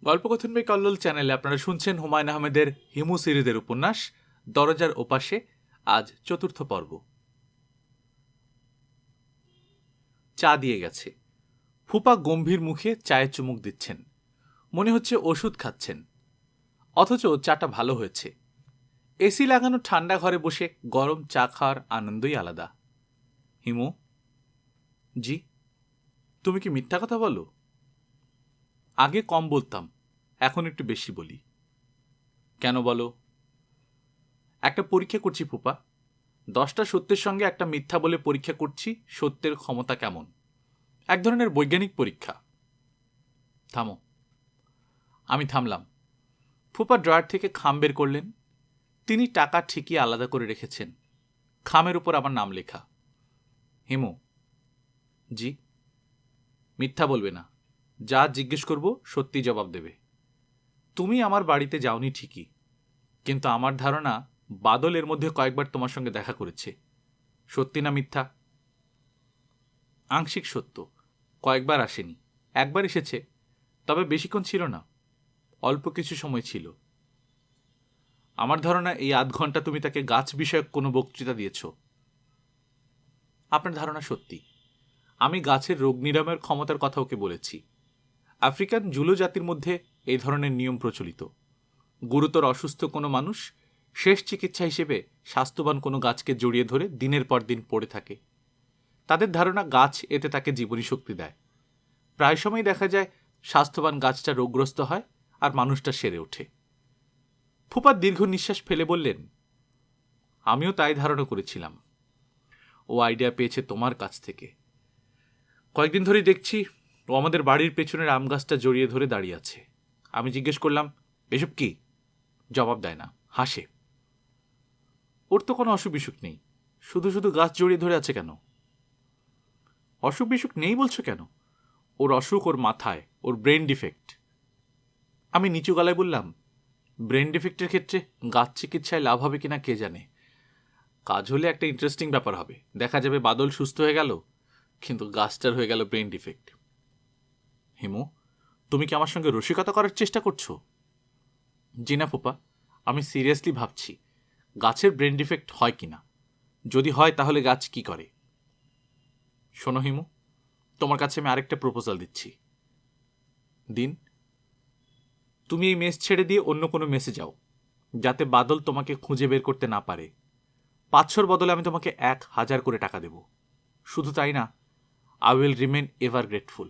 গল্পকথন by Kallol চ্যানেলে আপনারা শুনছেন হুমায়ুন আহমেদের হিমু সিরিজের উপন্যাস দরজার ওপাশে। আজ চতুর্থ পর্ব। চা দিয়ে গেছে। ফুপা গম্ভীর মুখে চায়ে চুমুক দিচ্ছেন, মনে হচ্ছে ওষুধ খাচ্ছেন। অথচ চাটা ভালো হয়েছে। এসি লাগানো ঠান্ডা ঘরে বসে গরম চা খাওয়ার আনন্দই আলাদা। হিমু, জি? তুমি কি মিথ্যা কথা বলো? আগে কম বলতাম, এখন একটু বেশি বলি। কেন বলো? একটা পরীক্ষা করছি ফুপা। 10টা সত্যের সঙ্গে একটা মিথ্যা বলে পরীক্ষা করছি সত্যের ক্ষমতা কেমন। এক ধরনের বৈজ্ঞানিক পরীক্ষা। থামো। আমি থামলাম। ফুপা ড্রয়ার থেকে খাম বের করলেন। তিনি টাকা ঠিকই আলাদা করে রেখেছেন। খামের উপর আমার নাম লেখা। হিমু, জি? মিথ্যা বলবে না। যা জিজ্ঞেস করব সত্যি জবাব দেবে। তুমি আমার বাড়িতে যাওনি ঠিকই, কিন্তু আমার ধারণা বাদল এর মধ্যে কয়েকবার তোমার সঙ্গে দেখা করেছে। সত্যি না মিথ্যা? আংশিক সত্য। কয়েকবার আসেনি, একবার এসেছে, তবে বেশিক্ষণ ছিল না, অল্প কিছু সময় ছিল। আমার ধারণা এই আধ ঘন্টা তুমি তাকে গাছ বিষয়ক কোনো বক্তৃতা দিয়েছ। আপনার ধারণা সত্যি। আমি গাছের রোগ নিরাময়ের ক্ষমতার কথা ওকে বলেছি। আফ্রিকান জুলো জাতির মধ্যে এই ধরনের নিয়ম প্রচলিত। গুরুতর অসুস্থ কোনো মানুষ শেষ চিকিৎসা হিসেবে স্বাস্থ্যবান কোনো গাছকে জড়িয়ে ধরে দিনের পর দিন পড়ে থাকে। তাদের ধারণা গাছ এতে তাকে জীবনী শক্তি দেয়। প্রায় সময় দেখা যায় স্বাস্থ্যবান গাছটা রোগগ্রস্ত হয় আর মানুষটা সেরে ওঠে। ফুপা দীর্ঘ নিঃশ্বাস ফেলে বললেন, আমিও তাই ধারণা করেছিলাম। ও আইডিয়া পেয়েছে তোমার কাছ থেকে। কয়েকদিন ধরেই দেখছি ও আমাদের বাড়ির পেছনের আম গাছটা জড়িয়ে ধরে দাঁড়িয়ে আছে। আমি জিজ্ঞেস করলাম, এসব কি? জবাব দেয় না, হাসে। ওর তো কোনো অসুখ বিসুখ নেই, শুধু শুধু গাছ জড়িয়ে ধরে আছে কেন? অসুখ বিসুখ নেই বলছো কেন? ওর অসুখ ওর মাথায়, ওর ব্রেন ডিফেক্ট। আমি নিচু গলায় বললাম, ব্রেন ডিফেক্টের ক্ষেত্রে গাছ চিকিৎসায় লাভ হবে কিনা কে জানে। কাজ হলে একটা ইন্টারেস্টিং ব্যাপার হবে। দেখা যাবে বাদল সুস্থ হয়ে গেল, কিন্তু গাছটার হয়ে গেল ব্রেন ডিফেক্ট। হিমু, তুমি কি আমার সঙ্গে রসিকতা করার চেষ্টা করছো? জি না ফুপা, আমি সিরিয়াসলি ভাবছি গাছের ব্রেন ডিফেক্ট হয় কিনা। যদি হয় তাহলে গাছ কি করে। শোনো হিমু, তোমার কাছে আমি আরেকটা প্রপোজাল দিচ্ছি। দিন। তুমি এই মেস ছেড়ে দিয়ে অন্য কোনো মেসে যাও, যাতে বাদল তোমাকে খুঁজে বের করতে না পারে। 500 বদলে আমি তোমাকে 1000 করে টাকা দেব। শুধু তাই না, I will remain ever grateful.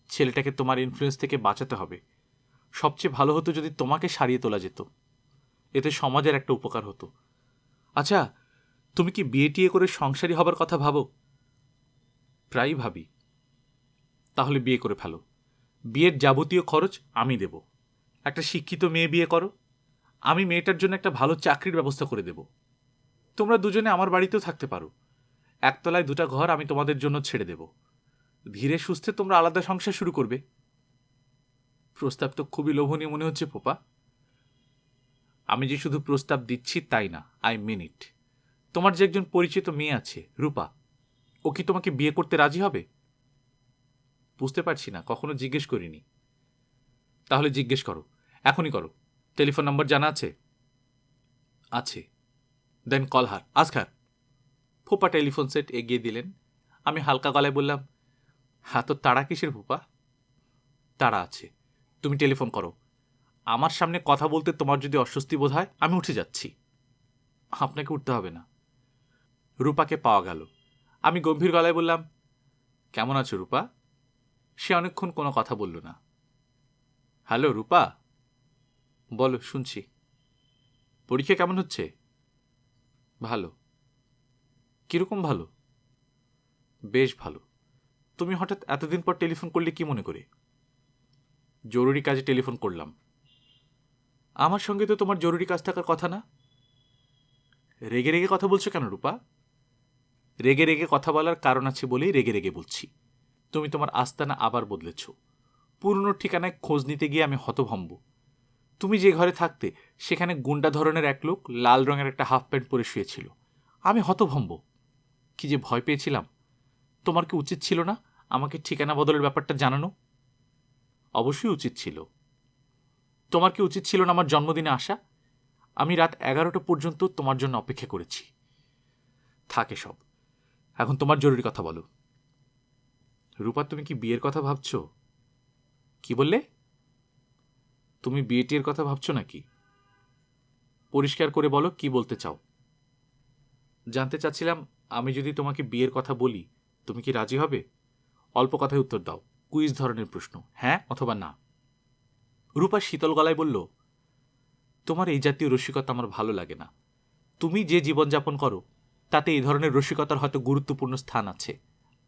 ছেলেটাকে তোমার ইনফ্লুয়েন্স থেকে বাঁচাতে হবে। সবচেয়ে ভালো হতো যদি তোমাকে সারিয়ে তোলা যেত। এতে সমাজের একটা উপকার হতো। আচ্ছা, তুমি কি বিয়ে টিয়ে করে সংসারী হবার কথা ভাবো? প্রায়ই ভাবি। তাহলে বিয়ে করে ফেলো। বিয়ের যাবতীয় খরচ আমি দেব। একটা শিক্ষিত মেয়ে বিয়ে করো। আমি মেয়েটার জন্য একটা ভালো চাকরির ব্যবস্থা করে দেব। তোমরা দুজনে আমার বাড়িতেও থাকতে পারো। একতলায় 2টা ঘর আমি তোমাদের জন্য ছেড়ে দেব। ধীরে সুস্থে তোমরা আলাদা সংসার শুরু করবে। প্রস্তাব তো খুবই লোভনীয় মনে হচ্ছে পোপা। আমি যে শুধু প্রস্তাব দিচ্ছি তাই না, আই মিন ইট। তোমার যে একজন পরিচিত মেয়ে আছে, রূপা, ও কি তোমাকে বিয়ে করতে রাজি হবে? বুঝতে পারছি না, কখনো জিজ্ঞেস করিনি। তাহলে জিজ্ঞেস করো, এখনই করো। টেলিফোন নাম্বার জানা আছে? আছে। Then call her, ask her. ফুপা টেলিফোন সেট এগিয়ে দিলেন। আমি হালকা গলায় বললাম, হ্যাঁ, তো তাড়া কিসের ফুপা? তাড়া আছে। তুমি টেলিফোন করো। আমার সামনে কথা বলতে তোমার যদি অস্বস্তি বোধ হয়, আমি উঠে যাচ্ছি। আপনাকে উঠতে হবে না। রূপাকে পাওয়া গেল। আমি গম্ভীর গলায় বললাম, কেমন আছো রূপা? সে অনেকক্ষণ কোনো কথা বলল না। হ্যালো রূপা, বলো, শুনছি। পরীক্ষা কেমন হচ্ছে? ভালো। কিরকম ভালো? বেশ ভালো। তুমি হঠাৎ এতদিন পর টেলিফোন করলে কি মনে করে? জরুরি কাজে টেলিফোন করলাম। আমার সঙ্গে তো তোমার জরুরি কাজ থাকার কথা না। রেগে রেগে কথা বলছো কেন রূপা? রেগে রেগে কথা বলার কারণ আছে বলেই রেগে রেগে বলছি। তুমি তোমার আস্তানা আবার বদলেছ। পুরনো ঠিকানায় খোঁজ নিতে গিয়ে আমি হতভম্ব। তুমি যে ঘরে থাকতে সেখানে গুন্ডা ধরনের এক লোক লাল রঙের একটা হাফ প্যান্ট পরে শুয়েছিল। আমি হতভম্ব। কি যে ভয় পেয়েছিলাম। তোমার কি উচিত ছিল না আমাকে ঠিকানা বদলের ব্যাপারটা জানানো? অবশ্যই উচিত ছিল। তোমার কি উচিত ছিল না আমার জন্মদিনে আসা? আমি রাত 11টা পর্যন্ত তোমার জন্য অপেক্ষা করেছি। থাকে সব, এখন তোমার জরুরি কথা বলো। রূপা, তুমি কি বিয়ের কথা ভাবছো? কি বললে? তুমি বিয়েটির কথা ভাবছো নাকি? পরিষ্কার করে বলো, কি বলতে চাও? জানতে চাচ্ছিলাম, আমি যদি তোমাকে বিয়ের কথা বলি তুমি কি রাজি হবে? অল্প কথায় উত্তর দাও, কুইজ ধরনের প্রশ্ন, হ্যাঁ অথবা না। রূপা শীতল গলায় বলল, তোমার এই জাতীয় রসিকতা আমার ভালো লাগে না। তুমি যে জীবনযাপন করো তাতে এই ধরনের রসিকতার হয়তো গুরুত্বপূর্ণ স্থান আছে,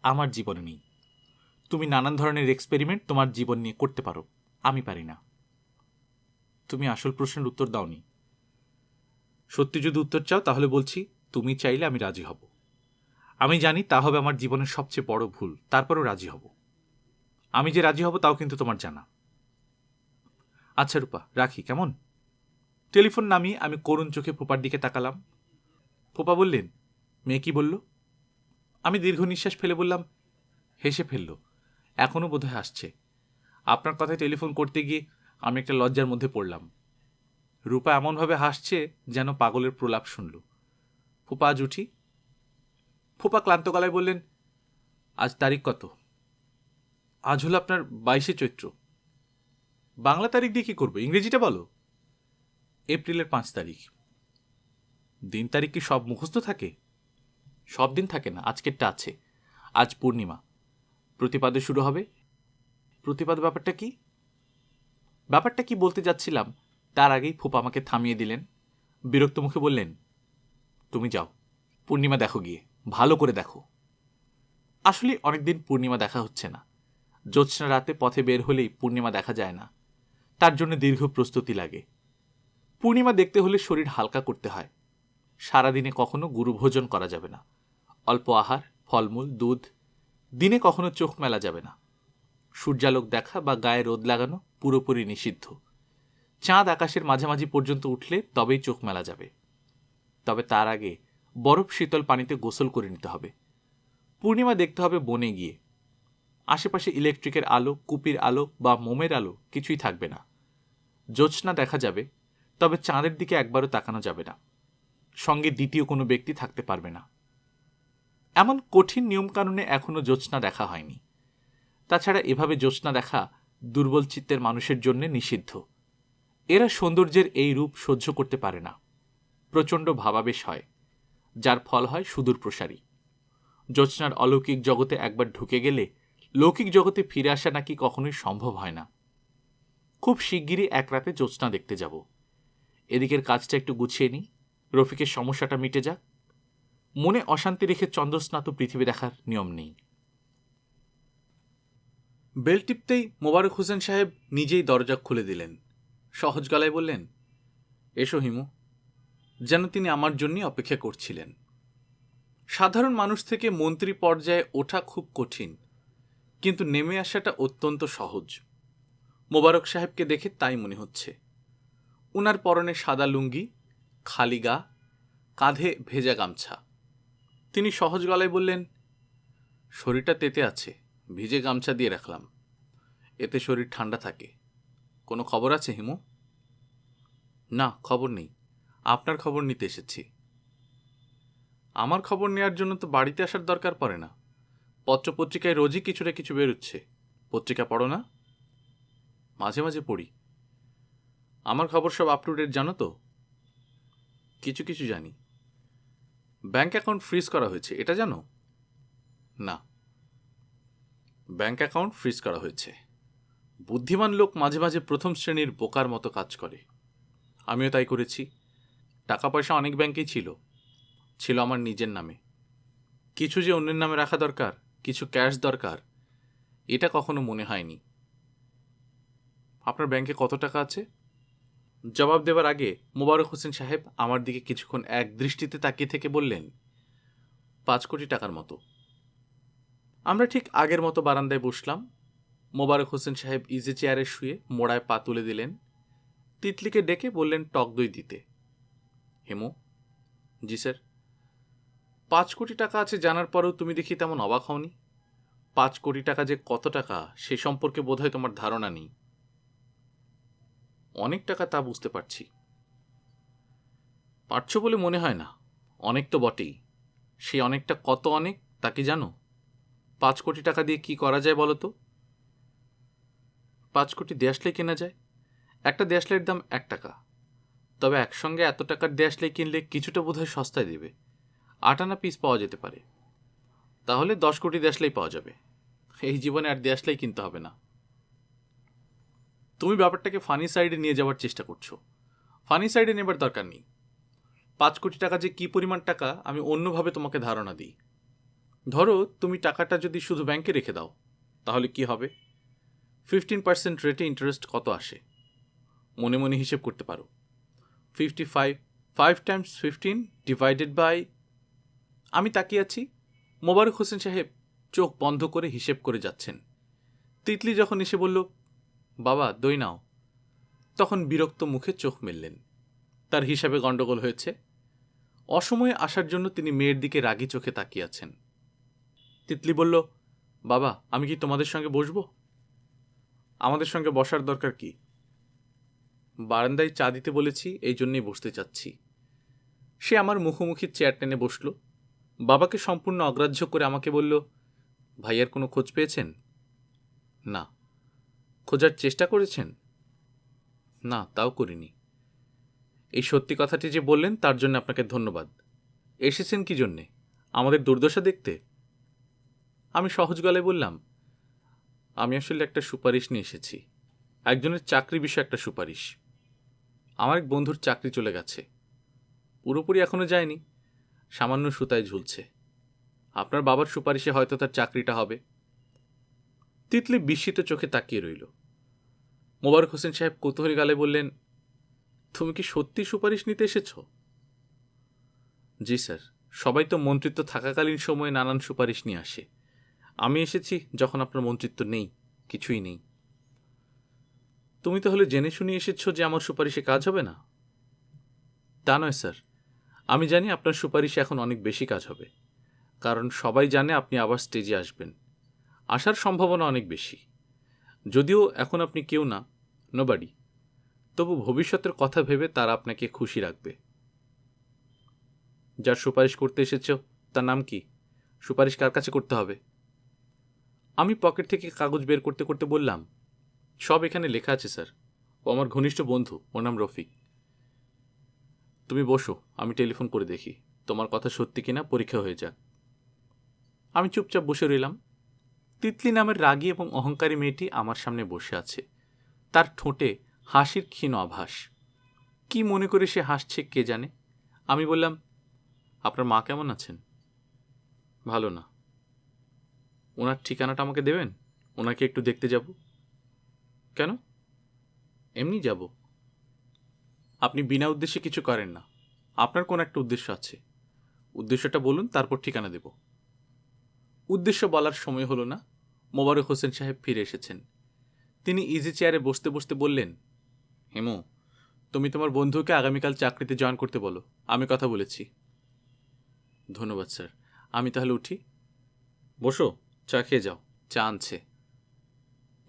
আমার জীবনে নেই। তুমি নানান ধরনের এক্সপেরিমেন্ট তোমার জীবন নিয়ে করতে পারো, আমি পারি না। তুমি আসল প্রশ্নের উত্তর দাওনি। সত্যি যদি উত্তর চাও তাহলে বলছি, তুমি চাইলে আমি রাজি হব। আমি জানি তা হবে আমার জীবনের সবচেয়ে বড় ভুল, তারপরও রাজি হব। আমি যে রাজি হব তাও কিন্তু তোমার জানা। আচ্ছা রূপা, রাখি কেমন? টেলিফোন নামিয়ে আমি করুণ চোখে ফোপার দিকে তাকালাম। ফোপা বললেন, মেয়ে কি বলল? আমি দীর্ঘ নিঃশ্বাস ফেলে বললাম, হেসে ফেলল, এখনও বোধহয় হাসছে। আপনার কথায় টেলিফোন করতে গিয়ে আমি একটা লজ্জার মধ্যে পড়লাম। রূপা এমনভাবে হাসছে যেন পাগলের প্রলাপ শুনল। ফোপা, আজ উঠি? ফোপা ক্লান্ত গলায় বললেন, আজ তারিখ কত? আজ হলো আপনার 22শে চৈত্র। বাংলা তারিখ দিয়ে কি করবো, ইংরেজিটা বলো। এপ্রিলের 5 তারিখ। দিন তারিখ কি সব মুখস্থ থাকে? সব দিন থাকে না, আজকেরটা আছে। আজ পূর্ণিমা, প্রতিপাদে শুরু হবে। প্রতিপাদ ব্যাপারটা কি? ব্যাপারটা কি বলতে যাচ্ছিলাম তার আগেই ফোপা আমাকে থামিয়ে দিলেন। বিরক্ত মুখে বললেন, তুমি যাও, পূর্ণিমা দেখো গিয়ে, ভালো করে দেখো। আসলে অনেকদিন পূর্ণিমা দেখা হচ্ছে না। জ্যোৎস্না রাতে পথে বের হলেই পূর্ণিমা দেখা যায় না, তার জন্য দীর্ঘ প্রস্তুতি লাগে। পূর্ণিমা দেখতে হলে শরীর হালকা করতে হয়। সারাদিনে কখনো গুরুভোজন করা যাবে না, অল্প আহার, ফলমূল, দুধ। দিনে কখনো চোখ মেলা যাবে না। সূর্যালোক দেখা বা গায়ে রোদ লাগানো পুরোপুরি নিষিদ্ধ। চাঁদ আকাশের মাঝামাঝি পর্যন্ত উঠলে তবেই চোখ মেলা যাবে। তবে তার আগে বরফ শীতল পানিতে গোসল করে নিতে হবে। পূর্ণিমা দেখতে হবে বনে গিয়ে। আশেপাশে ইলেকট্রিকের আলো, কুপির আলো বা মোমের আলো কিছুই থাকবে না। জ্যোৎস্না দেখা যাবে, তবে চাঁদের দিকে একবারও তাকানো যাবে না। সঙ্গে দ্বিতীয় কোনো ব্যক্তি থাকতে পারবে না। এমন কঠিন নিয়মকানুনে এখনো জ্যোৎস্না দেখা হয়নি। তাছাড়া এভাবে জ্যোৎস্না দেখা দুর্বল চিত্তের মানুষের জন্য নিষিদ্ধ। এরা সৌন্দর্যের এই রূপ সহ্য করতে পারে না। প্রচণ্ড ভাবাবেশ হয়, যার ফল হয় সুদূর প্রসারী। জ্যোৎস্নার অলৌকিক জগতে একবার ঢুকে গেলে লৌকিক জগতে ফিরে আসা নাকি কখনোই সম্ভব হয় না। খুব শিগগিরই এক রাতে জ্যোৎস্না দেখতে যাব। এদিকের কাজটা একটু গুছিয়ে নিই, রফিকের সমস্যাটা মিটে যাক। মনে অশান্তি রেখে চন্দ্রস্নাত পৃথিবী দেখার নিয়ম নেই। বেল টিপতেই মোবারক হোসেন সাহেব নিজেই দরজা খুলে দিলেন। সহজ গলায় বললেন, এসো হিমু। যেন তিনি আমার জন্যই অপেক্ষা করছিলেন। সাধারণ মানুষ থেকে মন্ত্রী পর্যায়ে ওঠা খুব কঠিন, কিন্তু নেমে আসাটা অত্যন্ত সহজ। মোবারক সাহেবকে দেখে তাই মনে হচ্ছে। উনার পরনে সাদা লুঙ্গি, খালি গা, কাঁধে ভেজা গামছা। তিনি সহজ গলায় বললেন, শরীরটা তেতে আছে, ভিজে গামছা দিয়ে রাখলাম, এতে শরীর ঠান্ডা থাকে। কোনো খবর আছে হিমু? না, খবর নেই, আপনার খবর নিতে এসেছি। আমার খবর নেওয়ার জন্য তো বাড়িতে আসার দরকার পড়ে না। পত্রপত্রিকায় রোজই কিছু না কিছু বেরোচ্ছে। পত্রিকা পড়ো না? মাঝে মাঝে পড়ি। আমার খবর সব আপ টু ডেট জানো তো? কিছু কিছু জানি। ব্যাংক অ্যাকাউন্ট ফ্রিজ করা হয়েছে, এটা জানো? না। ব্যাংক অ্যাকাউন্ট ফ্রিজ করা হয়েছে। বুদ্ধিমান লোক মাঝে মাঝে প্রথম শ্রেণীর বোকার মতো কাজ করে। আমিও তাই করেছি। টাকা পয়সা অনেক ব্যাংকেই ছিল, ছিল আমার নিজের নামে। কিছু যে অন্যের নামে রাখা দরকার, কিছু ক্যাশ দরকার, এটা কখনো মনে হয়নি। আপনার ব্যাংকে কত টাকা আছে? জবাব দেওয়ার আগে মোবারক হোসেন সাহেব আমার দিকে কিছুক্ষণ এক দৃষ্টিতে তাকিয়ে থেকে বললেন, 5 কোটি টাকার মতো। আমরা ঠিক আগের মতো বারান্দায় বসলাম। মোবারক হোসেন সাহেব ইজি চেয়ারে শুয়ে মোড়ায় পা তুলে দিলেন। তিতলিকে ডেকে বললেন টক দই দিতে। হেমো, জি স্যার। 5 কোটি টাকা আছে জানার পরেও তুমি দেখি তেমন অবাক হওনি। 5 কোটি টাকা যে কত টাকা সে সম্পর্কে বোধহয় তোমার ধারণা নেই। অনেক টাকা তা বুঝতে পারছি। পারছো বলে মনে হয় না। অনেক তো বটেই। সেই অনেকটা কত অনেক তা কি জানো? 5 কোটি টাকা দিয়ে কি করা যায় বলো তো? 5 কোটি দেশলাই কেনা যায়। একটা দেশলাইয়ের দাম 1 টাকা। তবে একসঙ্গে এত টাকার দেশলাই কিনলে কিছুটা বোধহয় সস্তায় দেবে। 8 আনা পিস পাওয়া যেতে পারে। তাহলে 10 কোটি দেশলাই পাওয়া যাবে। এই জীবনে আর দেশলাই কিনতে হবে না। তুমি ব্যাপারটাকে ফানি সাইডে নিয়ে যাওয়ার চেষ্টা করছো। ফানি সাইডে নেবার দরকার নেই। 5 কোটি টাকা যে কি পরিমাণ টাকা আমি অন্যভাবে তোমাকে ধারণা দিই। ধরো তুমি টাকাটা যদি শুধু ব্যাংকে রেখে দাও, তাহলে কি হবে? 15% রেটে ইন্টারেস্ট কত আসে? মনে মনে হিসেব করতে পারো। 55, 5 টাইমস 15 ডিভাইডেড বাই। আমি তাকিয়ে আছি। মোবারক হোসেন সাহেব চোখ বন্ধ করে হিসেব করে যাচ্ছেন। তিতলি যখন এসে বলল, বাবা দই নাও, তখন বিরক্ত মুখে চোখ মেললেন। তার হিসাবে গণ্ডগোল হয়েছে। অসময়ে আসার জন্য তিনি মেয়ের দিকে রাগী চোখে তাকিয়ে আছেন। তিতলি বলল, বাবা আমি কি তোমাদের সঙ্গে বসবো? আমাদের সঙ্গে বসার দরকার কি? বারান্দায় চা দিতে বলেছি, এই জন্যই বসতে চাচ্ছি। সে আমার মুখোমুখি চেয়ার টেনে বসল। বাবাকে সম্পূর্ণ অগ্রাহ্য করে আমাকে বলল, ভাইয়ার কোনো খোঁজ পেয়েছেন? না। খোঁজার চেষ্টা করেছেন? না, তাও করিনি। এই সত্যি কথাটি যে বললেন তার জন্য আপনাকে ধন্যবাদ। এসেছেন কি জন্যে? আমাদের দুর্দশা দেখতে? আমি সহজ গলায় বললাম, আমি আসলে একটা সুপারিশ নিয়ে এসেছি। একজনের চাকরি বিষয়ে একটা সুপারিশ। আমার এক বন্ধুর চাকরি চলে গেছে। পুরোপুরি এখনো যায়নি, সামান্য সুতায় ঝুলছে। আপনার বাবার সুপারিশে হয়তো তার চাকরিটা হবে। তিতলি বিস্মিত চোখে তাকিয়ে রইল। মোবারক হোসেন সাহেব কৌতূহলী গালে বললেন, তুমি কি সত্যি সুপারিশ নিতে এসেছ? জি স্যার, সবাই তো মন্ত্রিত্ব থাকাকালীন সময়ে নানান সুপারিশ নিয়ে আসে। আমি এসেছি যখন আপনার মন্ত্রিত্ব নেই, কিছুই নেই। তুমি তাহলে জেনে শুনে এসেছ যে আমার সুপারিশে কাজ হবে না? তা নয় স্যার, আমি জানি আপনার সুপারিশে এখন অনেক বেশি কাজ হবে, কারণ সবাই জানে আপনি আবার স্টেজে আসবেন। আসার সম্ভাবনা অনেক বেশি। যদিও এখন আপনি কেউ না, নোবডি, তবু ভবিষ্যতের কথা ভেবে তারা আপনাকে খুশি রাখবে। যার সুপারিশ করতে এসেছ তার নাম কি? সুপারিশ কার কাছে করতে হবে? আমি পকেট থেকে কাগজ বের করতে করতে বললাম, সব এখানে লেখা আছে স্যার। ও আমার ঘনিষ্ঠ বন্ধু, ওর নাম রফিক। তুমি বসো, আমি টেলিফোন করে দেখি তোমার কথা সত্যি কিনা, পরীক্ষা হয়ে যাক। আমি চুপচাপ বসে রইলাম। তিতলি নামের রাগী এবং অহংকারী মেয়েটি আমার সামনে বসে আছে। তার ঠোঁটে হাসির ক্ষীণ আভাস। কি মনে করে সে হাসছে কে জানে। আমি বললাম, আপনার মা কেমন আছেন? ভালো না। ওনার ঠিকানাটা আমাকে দেবেন? ওনাকে একটু দেখতে যাব। কেন? এমনি যাব। আপনি বিনা উদ্দেশ্যে কিছু করেন না। আপনার কোন একটা উদ্দেশ্য আছে। উদ্দেশ্যটা বলুন, তারপর ঠিকানা দেব। উদ্দেশ্য বলার সময় হলো না। মোবারক হোসেন সাহেব ফিরে এসেছেন। তিনি ইজি চেয়ারে বসতে বসতে বললেন, হেমু, তুমি তোমার বন্ধুকে আগামীকাল চাকরিতে জয়েন করতে বলো। আমি কথা বলেছি। ধন্যবাদ স্যার। আমি তাহলে উঠি? বসো, চা খেয়ে যাও। চা আনছে।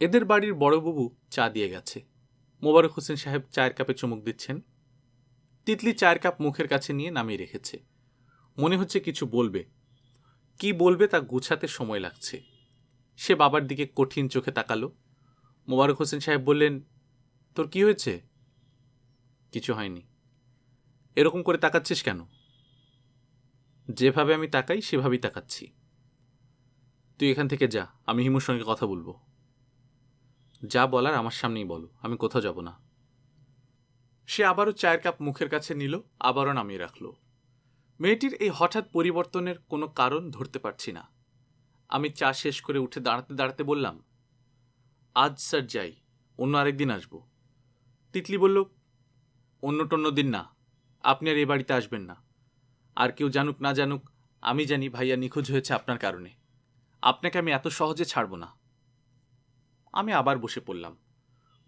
এদের বাড়ির বড়বাবু চা দিয়ে গেছে। মোবারক হোসেন সাহেব চায়ের কাপে চুমুক দিচ্ছেন। তিতলি চায়ের কাপ মুখের কাছে নিয়ে নামিয়ে রেখেছে। মনে হচ্ছে কিছু বলবে। কি বলবে তা গুছাতে সময় লাগছে। সে বাবার দিকে কঠিন চোখে তাকালো। মোবারক হোসেন সাহেব বললেন, তোর কি হয়েছে? কিছু হয়নি। এরকম করে তাকাচ্ছিস কেন? যেভাবে আমি তাকাই সেভাবেই তাকাচ্ছি। তুই এখান থেকে যা, আমি হিমুর সঙ্গে কথা বলবো। যা বলার আমার সামনেই বলো, আমি কোথাও যাব না। সে আবারও চায়ের কাপ মুখের কাছে নিল, আবারও নামিয়ে রাখল। মেয়েটির এই হঠাৎ পরিবর্তনের কোনো কারণ ধরতে পারছি না। আমি চা শেষ করে উঠে দাঁড়াতে দাঁড়াতে বললাম, আজ স্যার যাই, অন্য আরেকদিন আসব। তিতলি বলল, অন্য টন্য দিন না, আপনি আর এ বাড়িতে আসবেন না। আর কেউ জানুক না জানুক, আমি জানি ভাইয়া নিখোঁজ হয়েছে আপনার কারণে। আপনাকে আমি এত সহজে ছাড়ব না। আমি আবার বসে পড়লাম।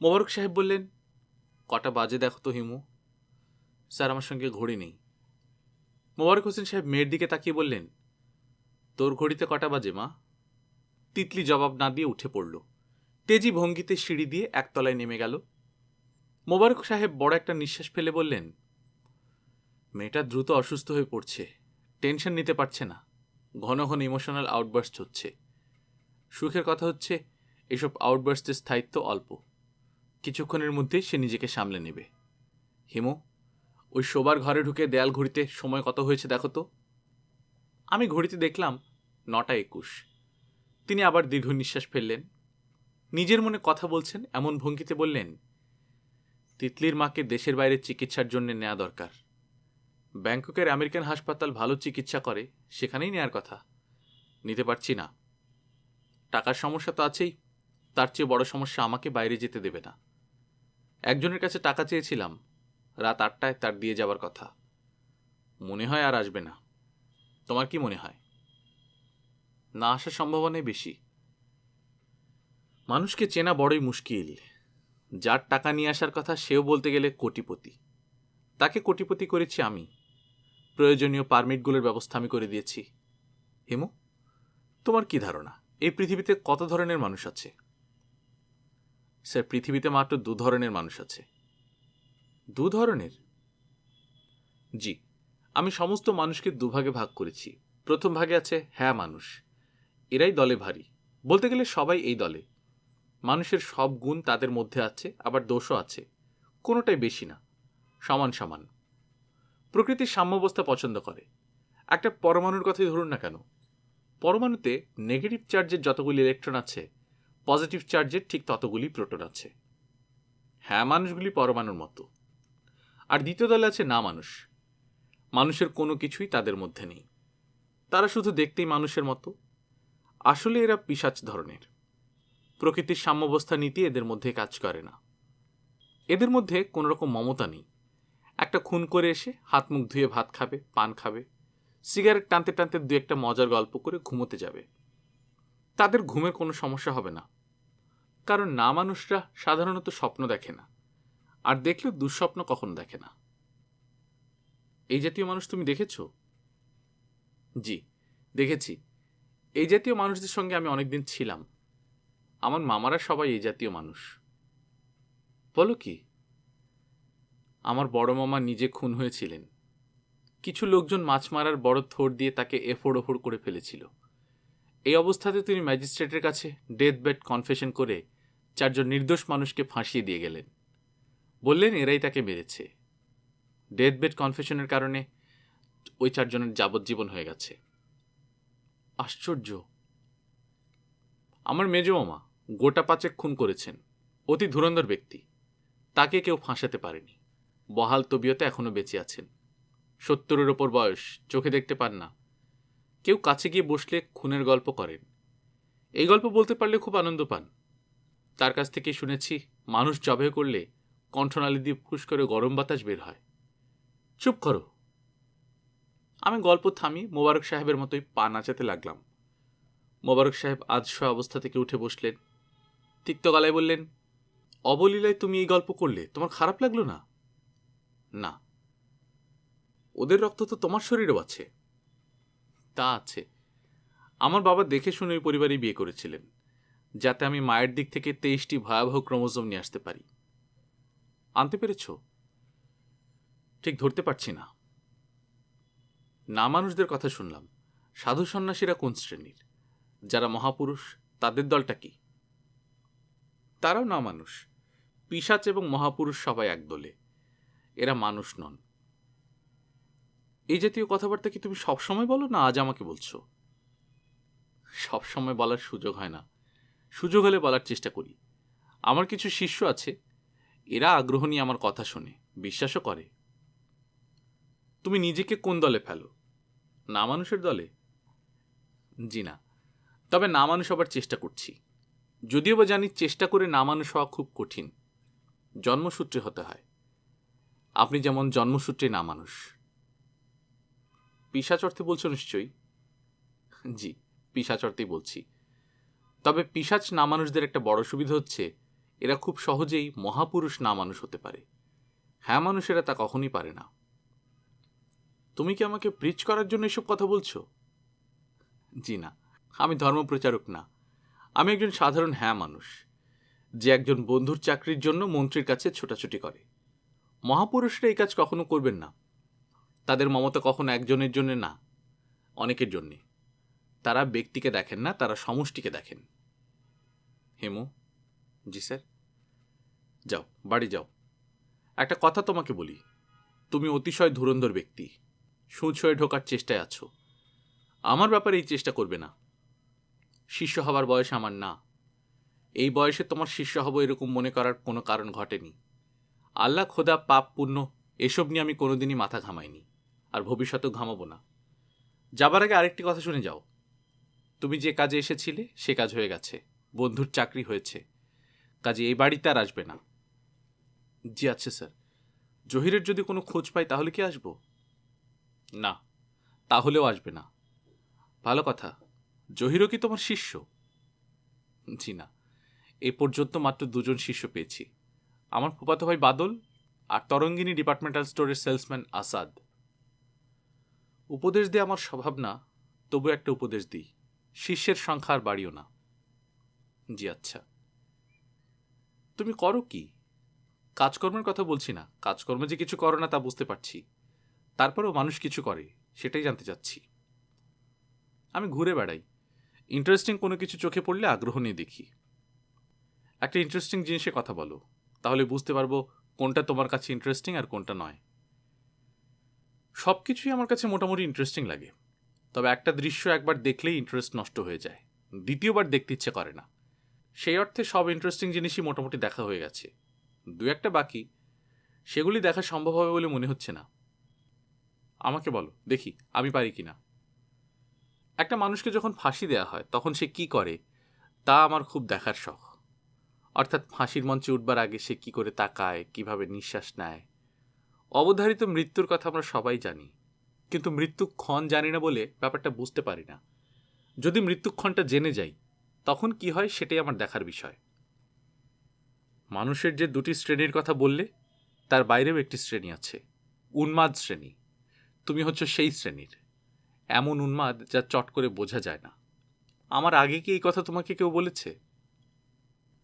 মোবারক সাহেব বললেন, কটা বাজে দেখো তো হিমু। স্যার, আমার সঙ্গে ঘড়ি নেই। মোবারক হোসেন সাহেব মেয়ের দিকে তাকিয়ে বললেন, তোর ঘড়িতে কটা বাজে মা? তিতলি জবাব না দিয়ে উঠে পড়ল। তেজি ভঙ্গিতে সিঁড়ি দিয়ে একতলায় নেমে গেল। মোবারক সাহেব বড় একটা নিঃশ্বাস ফেলে বললেন, মেয়েটা দ্রুত অসুস্থ হয়ে পড়ছে, টেনশন নিতে পারছে না, ঘন ঘন ইমোশনাল আউটবার্স্ট হচ্ছে। সুখের কথা হচ্ছে এসব আউটবার্স্টের স্থায়িত্ব অল্প, কিছুক্ষণের মধ্যেই সে নিজেকে সামলে নেবে। হিমু, ওই শোবার ঘরে ঢুকে দেয়াল ঘড়িতে সময় কত হয়েছে দেখো তো। আমি ঘড়িতে দেখলাম 9:21। তিনি আবার দীর্ঘ নিঃশ্বাস ফেললেন, নিজের মনে কথা বলছেন এমন ভঙ্গিতে বললেন, তিতলির মাকে দেশের বাইরে চিকিৎসার জন্য নেওয়া দরকার। ব্যাংককের আমেরিকান হাসপাতাল ভালো চিকিৎসা করে, সেখানেই নেয়ার কথা। নিতে পারছি না। টাকার সমস্যা তো আছেই, তার চেয়ে বড় সমস্যা আমাকে বাইরে যেতে দেবে না। একজনের কাছে টাকা চেয়েছিলাম, রাত 8টায় তার দিয়ে যাবার কথা। মনে হয় আর আসবে না। তোমার কি মনে হয়? না আসার সম্ভাবনাই বেশি। মানুষকে চেনা বড়ই মুশকিল। যার টাকা নিয়ে আসার কথা সেও বলতে গেলে কোটিপতি। তাকে কোটিপতি করেছি আমি। প্রয়োজনীয় পারমিটগুলোর ব্যবস্থা আমি করে দিয়েছি। হিমু, তোমার কি ধারণা এই পৃথিবীতে কত ধরনের মানুষ আছে? স্যার, পৃথিবীতে মাত্র 2 ধরনের মানুষ আছে। 2 ধরনের? জি, আমি সমস্ত মানুষকে 2 ভাগে ভাগ করেছি। প্রথম ভাগে আছে হ্যাঁ মানুষ, এরাই দলে ভারী, বলতে গেলে সবাই এই দলে। মানুষের সব গুণ তাদের মধ্যে আছে, আবার দোষও আছে, কোনোটাই বেশি না, সমান সমান। প্রকৃতির সাম্যাবস্থা পছন্দ করে। একটা পরমাণুর কথাই ধরুন না কেন, পরমাণুতে নেগেটিভ চার্জের যতগুলি ইলেকট্রন আছে, পজিটিভ চার্জের ঠিক ততগুলি প্রোটন আছে। হ্যাঁ মানুষগুলি পরমাণুর মতো। আর দ্বিতীয় দলে আছে না মানুষ। মানুষের কোনো কিছুই তাদের মধ্যে নেই, তারা শুধু দেখতেই মানুষের মতো। আসলে এরা পিশাচ ধরনের। প্রকৃতির সাম্যাবস্থা নীতি এদের মধ্যে কাজ করে না। এদের মধ্যে কোনো রকম মমতা নেই। একটা খুন করে এসে হাত মুখ ধুয়ে ভাত খাবে, পান খাবে, সিগারেট টানতে টানতে 2-একটা মজার গল্প করে ঘুমোতে যাবে। তাদের ঘুমের কোনো সমস্যা হবে না, কারণ না মানুষরা সাধারণত স্বপ্ন দেখে না, আর দেখলেও দুঃস্বপ্ন কখনো দেখে না। এই জাতীয় মানুষ তুমি দেখেছো? জি, দেখেছি। এই জাতীয় মানুষদের সঙ্গে আমি অনেকদিন ছিলাম। আমার মামারা সবাই এই জাতীয় মানুষ। বলো কি? আমার বড় মামা নিজে খুন হয়েছিলেন। কিছু লোকজন মাছ মারার বড় থোড় দিয়ে তাকে এফোড় ওফোড় করে ফেলেছিল। এই অবস্থাতে তিনি ম্যাজিস্ট্রেটের কাছে ডেথ বেড কনফেশন করে 4 জন নির্দোষ মানুষকে ফাঁসিয়ে দিয়ে গেলেন। বললেন এরাই তাকে মেরেছে। ডেথ বেড কনফেশনের কারণে ওই 4 জনের যাবজ্জীবন হয়ে গেছে। আশ্চর্য। আমার মেজো মামা গোটা 5 খুন করেছেন, অতি ধুরন্ধর ব্যক্তি। তাকে কেউ ফাঁসাতে পারেনি। বহাল তবিয়তে এখনো বেঁচে আছেন। 70-এর ওপর বয়স, চোখে দেখতে পান না। কেউ কাছে গিয়ে বসলে খুনের গল্প করেন। এই গল্প বলতে পারলে খুব আনন্দ পান। তার কাছ থেকে শুনেছি মানুষ জবে করলে কণ্ঠনালী দিয়ে ফুস করে গরম বাতাস বের হয়। চুপ করো। আমি গল্প থামিয়ে মোবারক সাহেবের মতোই পা নাচাতে লাগলাম। মোবারক সাহেব আধশোয়া অবস্থা থেকে উঠে বসলেন। তিক্ত গলায় বললেন, অবলীলায় তুমি এই গল্প করলে, তোমার খারাপ লাগলো না? না। ওদের রক্ত তো তোমার শরীরেও আছে। তা আছে। আমার বাবা দেখে শুনে ওই পরিবারেই বিয়ে করেছিলেন, যাতে আমি মায়ের দিক থেকে 23টি ভয়াবহ ক্রোমোজোম নিয়ে আসতে পারি। আনতে পেরেছ? ঠিক ধরতে পারছি না। না মানুষদের কথা শুনলাম। সাধু সন্ন্যাসীরা কোন শ্রেণীর? যারা মহাপুরুষ, তাদের দলটা কি? তারাও না মানুষ। পিশাচ এবং মহাপুরুষ সবাই এক দলে। এরা মানুষ নন। এই জাতীয় কথাবার্তা কি তুমি সবসময় বলো, না আজ আমাকে বলছো? সবসময় বলার সুযোগ হয় না। সুযোগ হলে বলার চেষ্টা করি। আমার কিছু শিষ্য আছে, এরা আগ্রহ নিয়ে আমার কথা শোনে, বিশ্বাসও করে। তুমি নিজেকে কোন দলে ফেলো? না মানুষের দলে? জি না, তবে না মানুষ হবার চেষ্টা করছি। যদিও বা জানি চেষ্টা করে না মানুষ হওয়া খুব কঠিন। জন্মসূত্রে হতে হয়। আপনি যেমন জন্মসূত্রে না মানুষ। পিশাচ অর্থে বলছো নিশ্চয়ই? জি, পিশাচ অর্থেই বলছি। তবে পিশাচ না মানুষদের একটা বড় সুবিধা হচ্ছে এরা খুব সহজেই মহাপুরুষ না মানুষ হতে পারে। হ্যাঁ মানুষেরা তা কখনই পারে না। তুমি কি আমাকে প্রিচ করার জন্য এসব কথা বলছো? জি না, আমি ধর্মপ্রচারক না। আমি একজন সাধারণ হ্যাঁ মানুষ। যে একজন বন্ধুর চাকরির জন্য মন্ত্রীর কাছে ছোটাছুটি করে। মহাপুরুষরা এই কাজ কখনো করবেন না। তাদের মমতা কখনো একজনের জন্য না, অনেকের জন্যে। তারা ব্যক্তিকে দেখেন না, তারা সমষ্টিকে দেখেন। হেমু, জি স্যার। যাও, বাড়ি যাও। একটা কথা তোমাকে বলি, তুমি অতিশয় ধুরন্ধর ব্যক্তি, সুচ হয়ে ঢোকার চেষ্টায় আছো। আমার ব্যাপারে এই চেষ্টা করবে না। শিষ্য হবার বয়স আমার না। এই বয়সে তোমার শিষ্য হব এরকম মনে করার কোনো কারণ ঘটেনি। আল্লাহ, খোদা, পাপ, পুণ্য এসব নিয়ে আমি কোনোদিনই মাথা ঘামাইনি, আর ভবিষ্যতেও ঘামাবো না। যাবার আগে আরেকটি কথা শুনে যাও। তুমি যে কাজে এসেছিলে সে কাজ হয়ে গেছে, বন্ধুর চাকরি হয়েছে, কাজে এই বাড়িতে আর আসবে না। জি আচ্ছা স্যার। জহিরের যদি কোনো খোঁজ পাই তাহলে কি আসবো? না, তাহলেও আসবে না। ভালো কথা। জহিরও কি তোমার শিষ্য? জি না, এ পর্যন্ত মাত্র 2 জন শিষ্য পেয়েছি। আমার ফুফাতো ভাই বাদল আর তরঙ্গিনী ডিপার্টমেন্টাল স্টোরের সেলসম্যান আসাদ। উপদেশ দিয়ে আমার স্বভাব না, তবু একটা উপদেশ দিই, শিষ্যের সংখ্যা আর বাড়িও না। জি আচ্ছা। তুমি করো কি? কাজকর্মের কথা বলছি না, কাজকর্ম যে কিছু করো না তা বুঝতে পারছি, তারপরেও মানুষ কিছু করে সেটাই জানতে চাচ্ছি। আমি ঘুরে বেড়াই, ইন্টারেস্টিং কোনো কিছু চোখে পড়লে আগ্রহ নিয়ে দেখি। একটা ইন্টারেস্টিং জিনিসে কথা বলো, তাহলে বুঝতে পারবো কোনটা তোমার কাছে ইন্টারেস্টিং আর কোনটা নয়। সব কিছুই আমার কাছে মোটামুটি ইন্টারেস্টিং লাগে, তবে একটা দৃশ্য একবার দেখলেই ইন্টারেস্ট নষ্ট হয়ে যায়, দ্বিতীয়বার দেখতে ইচ্ছে করে না। সেই অর্থে সব ইন্টারেস্টিং জিনিসই মোটামুটি দেখা হয়ে গেছে, 2-1টা বাকি, সেগুলি দেখা সম্ভব হবে বলে মনে হচ্ছে না। আমাকে বলো দেখি আমি পারি কিনা। একটা মানুষকে যখন ফাঁসি দেওয়া হয় তখন সে কি করে তা আমার খুব দেখার শখ। অর্থাৎ ফাঁসির মঞ্চে উঠবার আগে সে কি করে তাকায়, কিভাবে নিঃশ্বাস নেয়। অবধারিত মৃত্যুর কথা আমরা সবাই জানি, কিন্তু মৃত্যুক্ষণ জানি না বলে ব্যাপারটা বুঝতে পারি না। যদি মৃত্যুক্ষণটা জেনে যাই তখন কি হয় সেটাই আমার দেখার বিষয়। মানুষের যে 2টি শ্রেণীর কথা বললে তার বাইরেও একটি শ্রেণী আছে, উন্মাদ শ্রেণী। তুমি হচ্ছে সেই শ্রেণীর, এমন উন্মাদ যা চট করে বোঝা যায় না। আমার আগে কি এই কথা তোমাকে কেউ বলেছে?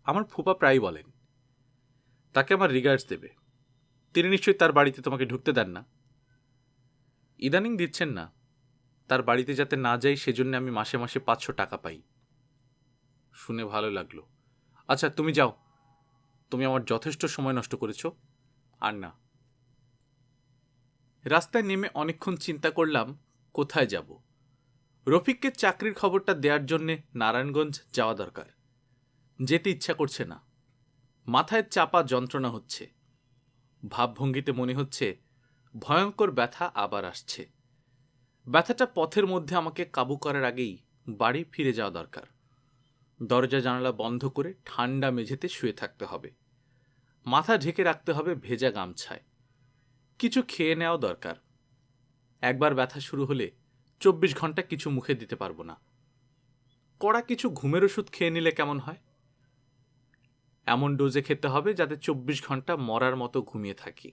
আমার ফুপা প্রায় বলেন, তাকে আমার রিগার্ডস দেবে। তিনি নিশ্চয়ই তার বাড়িতে তোমাকে ঢুকতে দেন না। ইদানিং দিচ্ছেন না, তার বাড়িতে যাতে না যাই সেজন্য আমি মাসে মাসে 500 টাকা পাই। শুনে ভালো লাগলো। আচ্ছা তুমি যাও, তুমি আমার যথেষ্ট সময় নষ্ট করেছ, আর না। রাস্তায় নেমে অনেকক্ষণ চিন্তা করলাম কোথায় যাব। রফিককে চাকরির খবরটা দেওয়ার জন্যে নারায়ণগঞ্জ যাওয়া দরকার। যেতে ইচ্ছা করছে না, মাথায় চাপা যন্ত্রণা হচ্ছে, ভাবভঙ্গিতে মনে হচ্ছে ভয়ঙ্কর ব্যথা আবার আসছে। ব্যথাটা পথের মধ্যে আমাকে কাবু করার আগেই বাড়ি ফিরে যাওয়া দরকার। দরজা জানালা বন্ধ করে ঠান্ডা মেঝেতে শুয়ে থাকতে হবে, মাথা ঢেকে রাখতে হবে ভেজা গামছায়। কিছু খেয়ে নেওয়াও দরকার। একবার ব্যথা শুরু হলে 24 ঘন্টা কিছু মুখে দিতে পারবো না। কড়া কিছু ঘুমের ওষুধ খেয়ে নিলে কেমন হয়? এমন ডোজে খেতে হবে যাতে 24 ঘন্টা মরার মতো ঘুমিয়ে থাকি।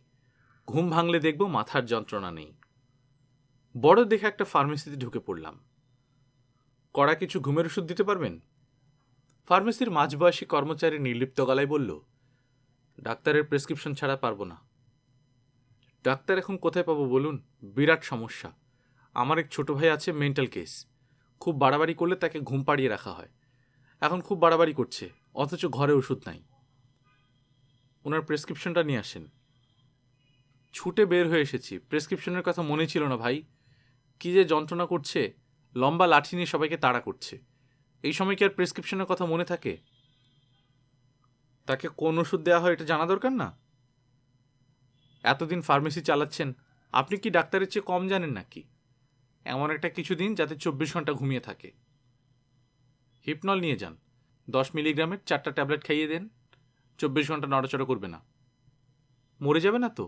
ঘুম ভাঙলে দেখব মাথার যন্ত্রণা নেই। বড় দেখে একটা ফার্মেসিতে ঢুকে পড়লাম। কড়া কিছু ঘুমের ওষুধ দিতে পারবেন? ফার্মেসির মাঝবয়সী কর্মচারী নির্লিপ্ত গলায় বলল, ডাক্তারের প্রেসক্রিপশন ছাড়া পারবো না। ডাক্তার এখন কোথায় পাবো বলুন? বিরাট সমস্যা। আমার এক ছোট ভাই আছে, মেন্টাল কেস। খুব বাড়াবাড়ি করলে তাকে ঘুম পাড়িয়ে রাখা হয়। এখন খুব বাড়াবাড়ি করছে, অথচ ঘরে ওষুধ নাই। ওনার প্রেসক্রিপশনটা নিয়ে আসেন। ছুটে বের হয়ে এসেছি, প্রেসক্রিপশনের কথা মনে ছিল না ভাই। কি যে যন্ত্রণা করছে, লম্বা লাঠি নিয়ে সবাইকে তাড়া করছে। এই সময় কি আর প্রেসক্রিপশনের কথা মনে থাকে? তাকে কোন ওষুধ দেওয়া হয় এটা জানা দরকার না? এতদিন ফার্মেসি চালাচ্ছেন, আপনি কি ডাক্তারের চেয়ে কম জানেন নাকি? এমন একটা কিছু দিন যাতে 24 ঘন্টা ঘুমিয়ে থাকে। হিপনল নিয়ে যান, 10 মিলিগ্রামের 4টা ট্যাবলেট খাইয়ে দেন, 24 ঘন্টা নড়াচড়া করবে না। মরে যাবে না তো?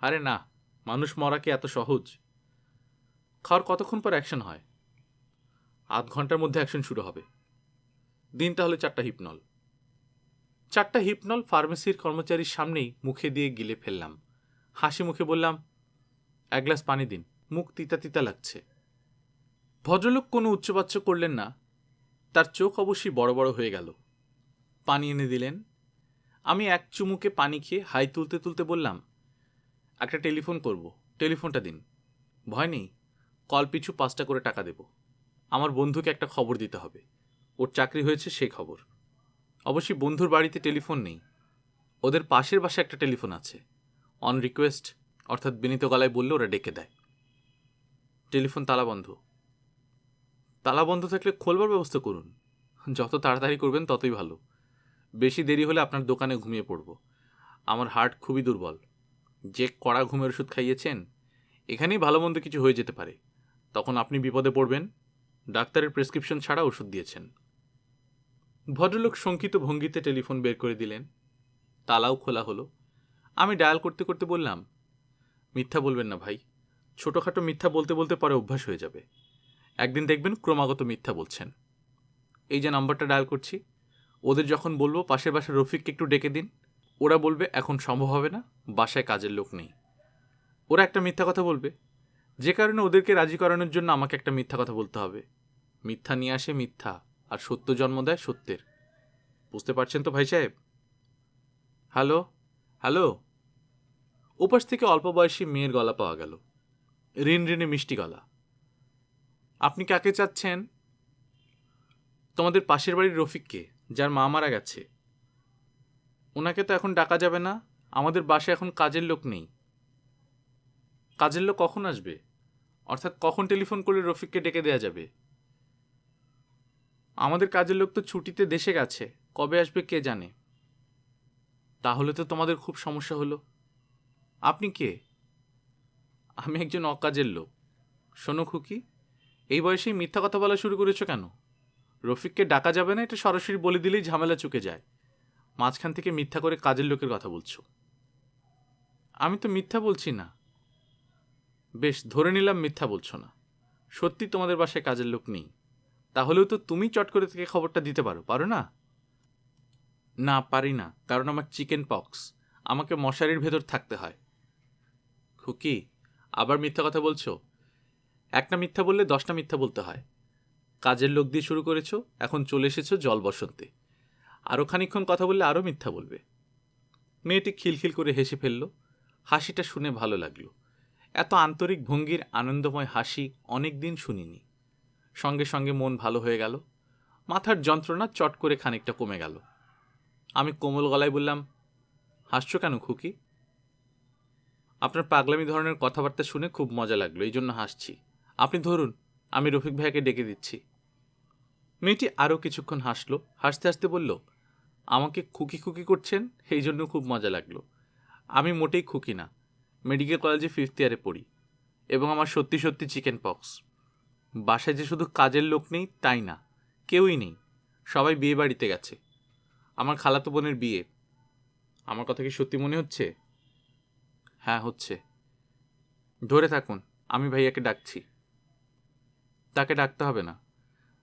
আরে না, মানুষ মরা কি এত সহজ? খাওয়ার কতক্ষণ পর অ্যাকশন হয়? আধ ঘন্টার মধ্যে অ্যাকশন শুরু হবে। দিন তাহলে 4টা হিপনল। 4টা হিপনল ফার্মেসির কর্মচারীর সামনেই মুখে দিয়ে গিলে ফেললাম। হাসি মুখে বললাম, 1 গ্লাস পানি দিন, মুখ তিতা তিতা লাগছে। ভদ্রলোক কোনো উচ্চবাচ্য করলেন না, তার চোখ অবশ্যই বড় বড় হয়ে গেল। পানি এনে দিলেন। আমি এক চুমুকে পানি খেয়ে হাই তুলতে তুলতে বললাম, একটা টেলিফোন করব, টেলিফোনটা দিন। ভয় নেই, কল পিছু 5 করে টাকা দেব। আমার বন্ধুকে একটা খবর দিতে হবে, ওর চাকরি হয়েছে সেই খবর। অবশ্যই বন্ধুর বাড়িতে টেলিফোন নেই, ওদের পাশের বাসায় একটা টেলিফোন আছে। অন রিকোয়েস্ট, অর্থাৎ বিনীত গলায় বললে ওরা ডেকে দেয়। টেলিফোন তালা বন্ধ। তালা বন্ধ থাকলে খোলবার ব্যবস্থা করুন। যত তাড়াতাড়ি করবেন ততই ভালো। বেশি দেরি হলে আপনার দোকানে ঘুমিয়ে পড়ব। আমার হার্ট খুবই দুর্বল। যে কড়া ঘুমের ওষুধ খাইয়েছেন, এখানেই ভালো মন্দ কিছু হয়ে যেতে পারে। তখন আপনি বিপদে পড়বেন। ডাক্তারের প্রেসক্রিপশন ছাড়া ওষুধ দিয়েছেন। ভদ্রলোক শঙ্কিত ভঙ্গিতে টেলিফোন বের করে দিলেন। তালাও খোলা হলো। আমি ডায়াল করতে করতে বললাম, মিথ্যা বলবেন না ভাই। ছোটোখাটো মিথ্যা বলতে বলতে পরে অভ্যাস হয়ে যাবে। একদিন দেখবেন ক্রমাগত মিথ্যা বলছেন। এই যে নাম্বারটা ডায়াল করছি, ওদের যখন বলবো পাশের বাসার রফিককে একটু ডেকে দিন, ওরা বলবে এখন সম্ভব হবে না, বাসায় কাজের লোক নেই। ওরা একটা মিথ্যা কথা বলবে, যে কারণে ওদেরকে রাজি করানোর জন্য আমাকে একটা মিথ্যা কথা বলতে হবে। মিথ্যা নিয়ে আসে মিথ্যা, আর সত্য জন্ম দেয় সত্যের। বুঝতে পারছেন তো ভাই সাহেব? Hello hello. ওপাশ থেকে অল্প বয়সী মেয়ের গলা পাওয়া গেল, ঋণ ঋণে মিষ্টি গলা। আপনি কাকে চাচ্ছেন? তোমাদের পাশের বাড়ির রফিককে, যার মা মারা গেছে। ওনাকে তো এখন ডাকা যাবে না, আমাদের বাসায় এখন কাজের লোক নেই। কাজের লোক কখন আসবে? অর্থাৎ কখন টেলিফোন করলে রফিককে ডেকে দেয়া যাবে? আমাদের কাজের লোক তো ছুটিতে দেশে গেছে, কবে আসবে কে জানে। তাহলে তো তোমাদের খুব সমস্যা হলো। আপনি কে? আমি একজন অকাজের লোক। শোনো খুকি, এই বয়সেই মিথ্যা কথা বলা শুরু করেছো কেন? রফিককে ডাকা যাবে না, এটা সরাসরি বলে দিলেই ঝামেলা চুকে যায়। মাঝখান থেকে মিথ্যা করে কাজের লোকের কথা বলছো। আমি তো মিথ্যা বলছি না। বেশ, ধরে নিলাম মিথ্যা বলছো না। সত্যি তোমাদের বাসায় কাজের লোক নেই। তাহলেও তো তুমি চট করে থেকে খবরটা দিতে পারো না? না, পারি না, কারণ আমার চিকেন পক্স। আমাকে মশারির ভেতর থাকতে হয়। খুকি, আবার মিথ্যা কথা বলছো। একটা মিথ্যা বললে 10টা মিথ্যা বলতে হয়। কাজের লোক দিয়ে শুরু করেছো, এখন চলে এসেছো জল বসন্তে। আরও খানিকক্ষণ কথা বললে আরও মিথ্যা বলবে। মেয়েটি খিলখিল করে হেসে ফেলল। হাসিটা শুনে ভালো লাগলো। এত আন্তরিক ভঙ্গির আনন্দময় হাসি অনেক দিন শুনিনি। সঙ্গে সঙ্গে মন ভালো হয়ে গেল। মাথার যন্ত্রণা চট করে খানিকটা কমে গেল। আমি কোমল গলায় বললাম, হাসছো কেন খুকি? আপনার পাগলামি ধরনের কথাবার্তা শুনে খুব মজা লাগলো, এই জন্য হাসছি। আপনি ধরুন, আমি রফিক ভাইয়াকে ডেকে দিচ্ছি। মেয়েটি আরও কিছুক্ষণ হাসলো। হাসতে হাসতে বলল, আমাকে খুকি খুকি করছেন, এই জন্য খুব মজা লাগলো। আমি মোটেই খুকি না, মেডিকেল কলেজে 5th ইয়ারে পড়ি, এবং আমার সত্যি সত্যি চিকেন পক্স। বাসায় যে শুধু কাজের লোক নেই তাই না, কেউই নেই, সবাই বিয়ে বাড়িতে গেছে। আমার খালাতো বোনের বিয়ে। আমার কথা কি সত্যি মনে হচ্ছে? হ্যাঁ, হচ্ছে। ধরে থাকুন, আমি ভাইয়াকে ডাকছি। তাকে ডাকতে হবে না,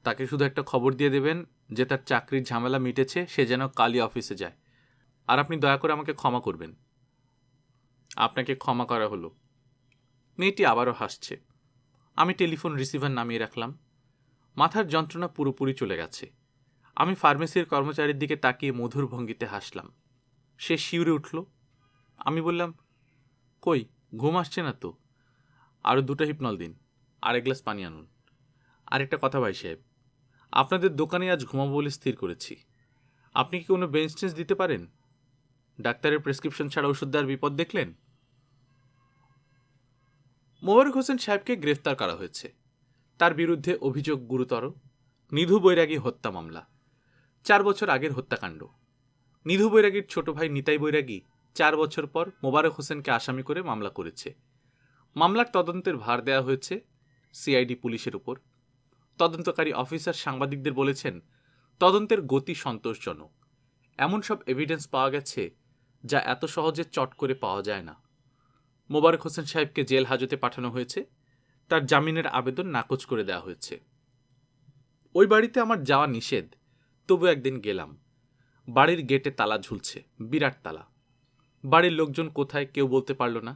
তাকে শুধু একটা খবর দিয়ে দেবেন যে তার চাকরির ঝামেলা মিটেছে, সে যেন কালই অফিসে যায়। আর আপনি দয়া করে আমাকে ক্ষমা করবেন। আপনাকে ক্ষমা করা হলো। মেয়েটি আবারও হাসছে। আমি টেলিফোন রিসিভার নামিয়ে রাখলাম। মাথার যন্ত্রণা পুরোপুরি চলে গেছে। আমি ফার্মেসির কর্মচারীর দিকে তাকিয়ে মধুর ভঙ্গিতে হাসলাম। সে শিউরে উঠল। আমি বললাম, কই, ঘুম আসছে না তো? আরও 2টা হিপনল দিন, আর 1 গ্লাস পানি আনুন। আরেকটা কথা ভাই সাহেব, আপনাদের দোকানে আজ ঘুমাবো বলে স্থির করেছি। আপনি কি কোনো বেঞ্চ টেঞ্চ দিতে পারেন? ডাক্তারের প্রেসক্রিপশন ছাড়া ওষুধ দেওয়ার বিপদ দেখলেন? মোবারক হোসেন সাহেবকে গ্রেফতার করা হয়েছে। তার বিরুদ্ধে অভিযোগ গুরুতর। নিধু বৈরাগী হত্যা মামলা। 4 বছর আগের হত্যাকাণ্ড। নিধু বৈরাগীর ছোট ভাই নিতাই বৈরাগী 4 বছর পর মোবারক হোসেনকে আসামি করে মামলা করেছে। মামলার তদন্তের ভার দেওয়া হয়েছে সিআইডি পুলিশের উপর। তদন্তকারী অফিসার সাংবাদিকদের বলেছেন, তদন্তের গতি সন্তোষজনক। এমন সব এভিডেন্স পাওয়া গেছে যা এত সহজে চট করে পাওয়া যায় না। মোবারক হোসেন সাহেবকে জেল হাজতে পাঠানো হয়েছে। তার জামিনের আবেদন নাকচ করে দেওয়া হয়েছে। ওই বাড়িতে আমার যাওয়া নিষেধ, তবু একদিন গেলাম। বাড়ির গেটে তালা ঝুলছে, বিরাট তালা। বাড়ির লোকজন কোথায় কেউ বলতে পারল না।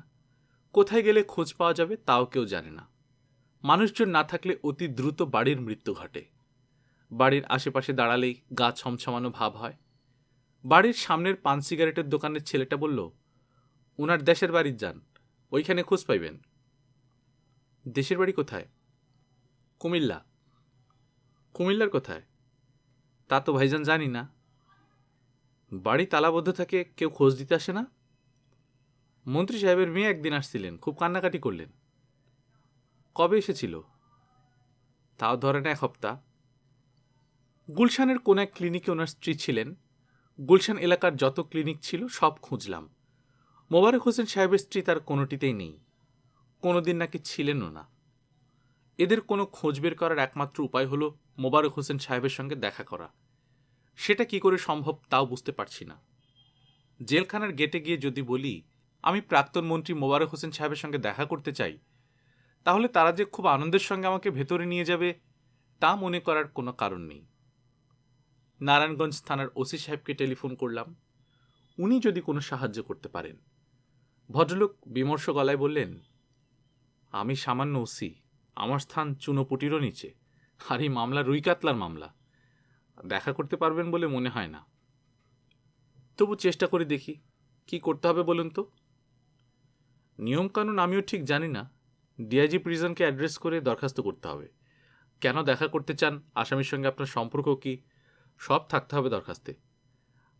কোথায় গেলে খোঁজ পাওয়া যাবে তাও কেউ জানে না। মানুষজন না থাকলে অতি দ্রুত বাড়ির মৃত্যু ঘটে। বাড়ির আশেপাশে দাঁড়ালেই গা ছমছমানো ভাব হয়। বাড়ির সামনের পান সিগারেটের দোকানের ছেলেটা বলল, ওনার দেশের বাড়ির যান, ওইখানে খোঁজ পাইবেন। দেশের বাড়ি কোথায়? কুমিল্লা। কুমিল্লার কোথায়? তা তো ভাইজান জানি না। বাড়ি তালাবদ্ধ থাকে, কেউ খোঁজ দিতে আসে না? মন্ত্রী সাহেবের মেয়ে একদিন আসছিলেন, খুব কান্নাকাটি করলেন। কবে এসেছিল? তাও ধরেন 1 সপ্তাহ। গুলশানের কোন এক ক্লিনিকে ওনার স্ত্রী ছিলেন। গুলশান এলাকার যত ক্লিনিক ছিল সব খুঁজলাম। মোবারক হোসেন সাহেবের স্ত্রী তার কোনোটিতেই নেই, কোনোদিন নাকি ছিলেনও না। এদের কোনো খোঁজ বের করার একমাত্র উপায় হলো মোবারক হোসেন সাহেবের সঙ্গে দেখা করা। সেটা কি করে সম্ভব তাও বুঝতে পারছি না। জেলখানার গেটে গিয়ে যদি বলি আমি প্রাক্তন মন্ত্রী মোবারক হোসেন সাহেবের সঙ্গে দেখা করতে চাই, তাহলে তারা যে খুব আনন্দের সঙ্গে আমাকে ভেতরে নিয়ে যাবে তা মনে করার কোনো কারণ নেই। নারায়ণগঞ্জ থানার ওসি সাহেবকে টেলিফোন করলাম, উনি যদি কোনো সাহায্য করতে পারেন। ভদ্রলোক বিমর্ষ গলায় বললেন, আমি সামান্য ওসি, আমার স্থান চুনোপুটিরও নিচে, আর এই মামলা রুই কাতলার মামলা, দেখা করতে পারবেন বলে মনে হয় না। তবু চেষ্টা করে দেখি, কি করতে হবে বলুন তো? নিয়মকানুন আমিও ঠিক জানি না। ডিআইজি প্রিজনকে অ্যাড্রেস করে দরখাস্ত করতে হবে। কেন দেখা করতে চান, আসামির সঙ্গে আপনার সম্পর্ক কি, সব থাকতে হবে দরখাস্তে।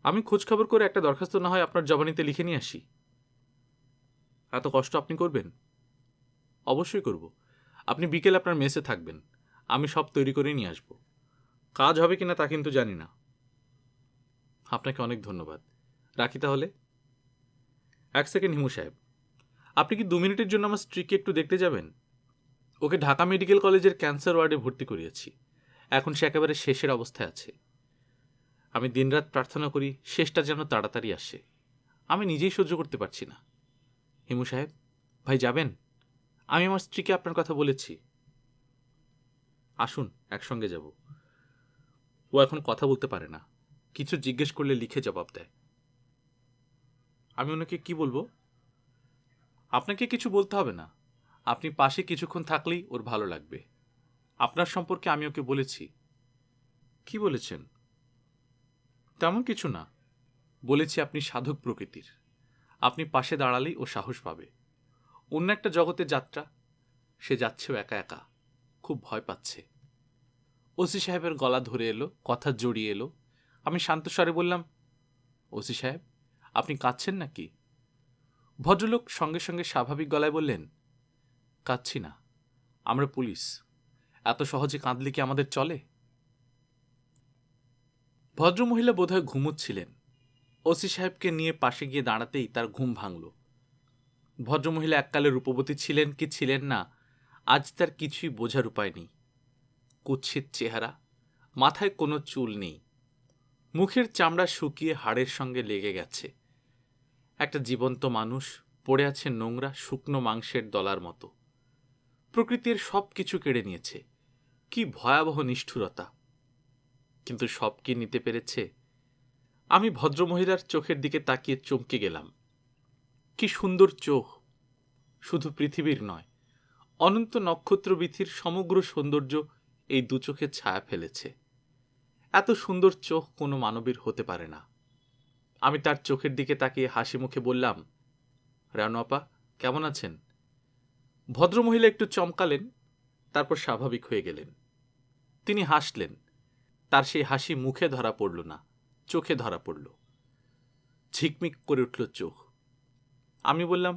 আমি খোঁজখবর করে একটা দরখাস্ত না হয় আপনার জবানিতে লিখে নিয়ে আসি। এত কষ্ট আপনি করবেন? অবশ্যই করব। আপনি বিকেল আপনার মেসে থাকবেন, আমি সব তৈরি করে নিয়ে আসব। কাজ হবে কিনা তা কিন্তু জানি না। আপনাকে অনেক ধন্যবাদ, রাখি তাহলে। 1 সেকেন্ড হিমু সাহেব, আপনি কি 2 মিনিটের জন্য আমার স্ত্রীকে একটু দেখতে যাবেন? ওকে ঢাকা মেডিকেল কলেজের ক্যান্সার ওয়ার্ডে ভর্তি করিয়েছি। এখন সে একেবারে শেষের অবস্থায় আছে। আমি দিনরাত প্রার্থনা করি শেষটা যেন তাড়াতাড়ি আসে। আমি নিজেই সহ্য করতে পারছি না। হিমু সাহেব, ভাই যাবেন? আমি আমার স্ত্রীকে আপনার কথা বলেছি। আসুন, একসঙ্গে যাব। ও এখন কথা বলতে পারে না, কিছু জিজ্ঞেস করলে লিখে জবাব দেয়। আমি ওনাকে কি বলবো? আপনাকে কিছু বলতে হবে না, আপনি পাশে কিছুক্ষণ থাকলেই ওর ভালো লাগবে। আপনার সম্পর্কে আমি ওকে বলেছি। কি বলেছেন? তেমন কিছু না, বলেছি আপনি সাধক প্রকৃতির, আপনি পাশে দাঁড়ালেই ও সাহস পাবে। অন্য একটা জগতে যাত্রা, সে যাচ্ছেও একা একা, খুব ভয় পাচ্ছে। ওসি সাহেবের গলা ধরে এলো, কথা জড়িয়ে এলো। আমি শান্ত স্বরে বললাম, ওসি সাহেব, আপনি কাঁদছেন নাকি? ভদ্রলোক সঙ্গে সঙ্গে স্বাভাবিক গলায় বললেন, কাঁদছি না, আমরা পুলিশ, এত সহজে কাঁদলে কি আমাদের চলে? ভদ্রমহিলা বোধহয় ঘুমুচ্ছিলেন। ওসি সাহেবকে নিয়ে পাশে গিয়ে দাঁড়াতেই তার ঘুম ভাঙল। ভদ্রমহিলা এককালে রূপবতী ছিলেন কি ছিলেন না, আজ তার কিছুই বোঝার উপায় নেই। কুৎসিত চেহারা, মাথায় কোনো চুল নেই, মুখের চামড়া শুকিয়ে হাড়ের সঙ্গে লেগে গেছে। একটা জীবন্ত মানুষ পড়ে আছে নোংরা শুকনো মাংসের দলার মতো। প্রকৃতির সব কিছু কেড়ে নিয়েছে। কি ভয়াবহ নিষ্ঠুরতা! কিন্তু সব কি নিতে পেরেছে? আমি ভদ্রমহিলার চোখের দিকে তাকিয়ে চমকে গেলাম। কি সুন্দর চোখ! শুধু পৃথিবীর নয়, অনন্ত নক্ষত্রবীথির সমগ্র সৌন্দর্য এই 2 চোখে ছায়া ফেলেছে। এত সুন্দর চোখ কোনো মানবীর হতে পারে না। আমি তার চোখের দিকে তাকিয়ে হাসি মুখে বললাম, রানু আপা, কেমন আছেন? ভদ্রমহিলা একটু চমকালেন, তারপর স্বাভাবিক হয়ে গেলেন। তিনি হাসলেন। তার সেই হাসি মুখে ধরা পড়ল না, চোখে ধরা পড়ল। ঝিকমিক করে উঠল চোখ। আমি বললাম,